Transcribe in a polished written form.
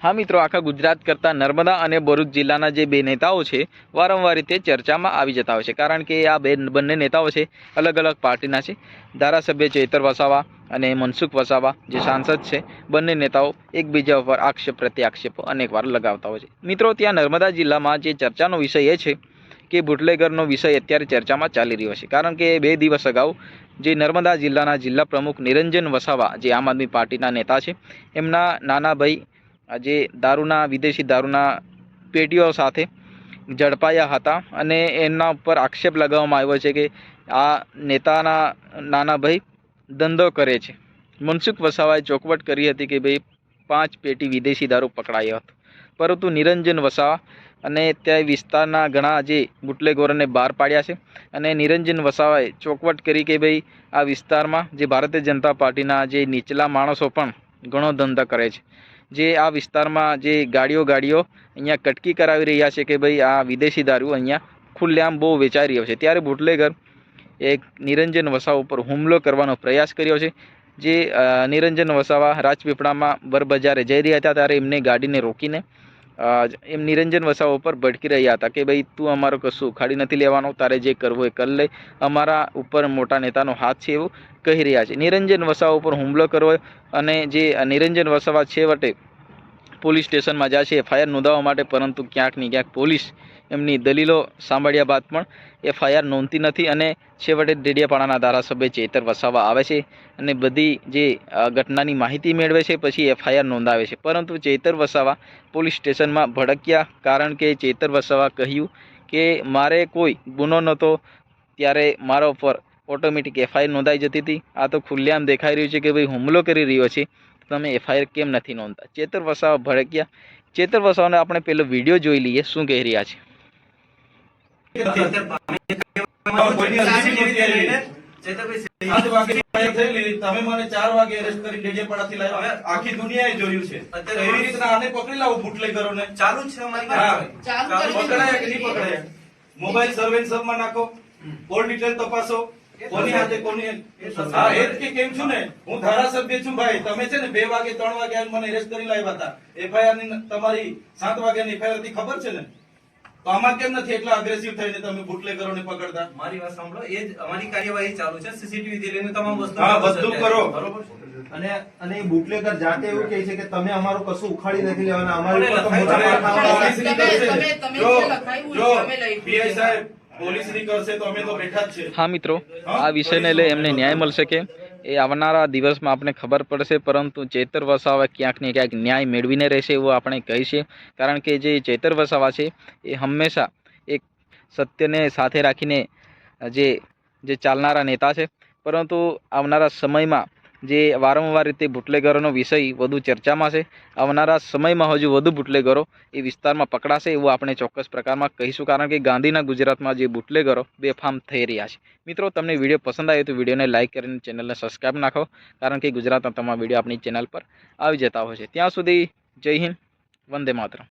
हाँ मित्रों, आखा गुजरात करता नर्मदा और भरूच जिल्लाना जे बे नेताओं है वारंवार रीते चर्चा में आई जता हो कारण के आ बंने नेताओं है अलग अलग पार्टीना है। धारासभ्य चेतर वसावा और मनसुख वसावा जे सांसद है बंने नेताओं एकबीजा पर आक्षेप प्रति आक्षेप अनेक वार लगावता हो। मित्रों, त्या नर्मदा जिल्ला में जे चर्चा विषय है कि बूटलेगरनो विषय अत्यारे चर्चा में चाली रह्यो छे कारण के 2 दिवस अगाऊ जे नर्मदा जिल्लाना जिल्ला प्रमुख निरंजन वसावा जे आम आदमी पार्टीना नेता है एमना नाना भाई जे दारूना विदेशी दारूना पेटीओ साथे झड़पाया हता अने एमना पर आक्षेप लगाववामां आव्यो छे के आ नेताना नाना भाई धंधो करे छे। मनसुख वसावाए चौकवट करी हती के भाई 5 पेटी विदेशी दारू पकड़ायो हतो, परंतु निरंजन वसावा अने त्या विस्ताરના ઘણા જે બુટલેગોરોને બહાર પાડ્યા છે અને નિરંજન વસાવાએ ચોકવટ કરી કે ભાઈ આ વિસ્તારમાં જે ભારતીય જનતા પાર્ટીના જે નીચલા માણસો પણ ઘણો ધંધા કરે છે, જે આ વિસ્તારમાં જે ગાડીઓ અહીંયા કટકી કરાવી રહ્યા છે કે ભાઈ આ વિદેશી દારૂ અહીંયા ખુલ્લેઆમ બહુ વેચાઈ રહ્યો છે, ત્યારે બુટલેગર એક નિરંજન વસાવા ઉપર હુમલો કરવાનો પ્રયાસ કર્યો છે। જે નિરંજન વસાવા રાજપીપળામાં બરબજારે જઈ રહ્યા હતા ત્યારે એમને ગાડીને રોકીને एम निरंजन वसावा पर भड़की रहा था कि भाई तू अमारो कशु उखाड़ी नहीं लेवानो, तारे जे करवो ए कर ले, अमारा उपर मोटा नेतानो हाथ है एवं कही रहा है। निरंजन वसावा पर हुमलो करवो अने जे निरंजन वसावा छेवटे पोलीस स्टेशन में जाए एफआईआर नोंधावा माटे, परंतु क्यांक ने क्यांक पोलीस एमनी दलीलो सांभळ्या बाद पण एफआईआर नोंधती नथी अने छेवटे डेडियापाड़ाना धारासभ्य चेतर वसावा आवे छे अने बधी जे घटनानी माहिती मेळवे छे पछी एफआईआर नोंधावे छे, परंतु चेतर वसावा पोलीस स्टेशन में भड़क्या कारण के चेतर वसावा कह्युं के मारे कोई गुनो नहोतो, त्यारे मारा पर ऑटोमेटिक एफआईआर नोंधाई जती थी। आ तो खुल्लेआम देखाई रह्युं छे के भाई हुमलो करी रह्यो छे, तमे एफआईआर केम नथी नोंधता। चेतर वसावा भड़क्या। चेतर वसावाने आपणे पेलो विडियो जोई लीए शुं कही रह्या छे। તમે મને 4 વાગે અરેસ્ટ કરી ડેડિયાપાડાથી લાવ્યા, આખી દુનિયાએ જોયું છે। અત્યારે એવી રીતના આને પકડી લાવો બુટલેગરોને, ચાલુ છે અમારી ચાલુ પકડાયા કે નહીં પકડાયા, મોબાઈલ સર્વેલન્સ માં નાખો, કોલ ડિટેલ તપાસો, કોની હાથે કોની હા એ કે કેમ છું ને હું ધારાસભ્ય છું ભાઈ, તમે છે ને 2 વાગે 3 વાગે મને અરેસ્ટ કરી લાવ્યા હતા, એફઆઈઆર ની તમારી 7 વાગ્યાની એફઆઈઆર હતી ખબર છે ને, તો આમાં કેમ નથી એટલા અગ્રેસિવ થઈને તમે બુટલેગરોને પકડતા? મારી વાત સાંભળો, એ જ અમારી કાર્યવાહી ચાલુ છે, સીસીટીવી થી લઈને તમામ વસ્તુ હા બધું કરો બરોબર। અને બુટલેગર જાતે એવું કહે છે કે તમે અમારું કશું ઉખાડી નથી લેવાના, અમારી ઉપર તો મોટા પીઆઈ સાહેબ પોલીસ ની કરશે તો અમે તો બેઠા જ છે। हाँ मित्रों, आ विषय ने ले एमने न्याय मळ सके ए आवनारा दिवस में आपने खबर पड़शे, परंतु चेतर वसावा क्यांक ने क्यांक न्याय मेळवीने रहेशे एवुं आपणे कहीशे, कारण के जे चेतर वसावा छे ए हमेशा एक सत्यने साथे राखीने जे जे चालनारा नेता छे, परंतु आवनारा समयमां जे वारंवार रीते बूटलेगरोनो विषय वधु चर्चामां छे। आवनारा समयमां हजू वधु बूटलेगरो ए विस्तारमां पकड़ाशे एवुं आपणे चोक्कस प्रकारमां कहीशुं, कारण के गांधीना गुजरातमां जे बूटलेगरो बेफाम थई रह्या छे। मित्रों, तमने विडियो पसंद आवे तो विडियोने लाइक करीने चेनलने सब्सक्राइब नाखो, कारण के गुजरातना तमाम विडियो आपणी चेनल पर आवी जता होय छे। त्यां सुधी जय हिंद, वंदे मातरम।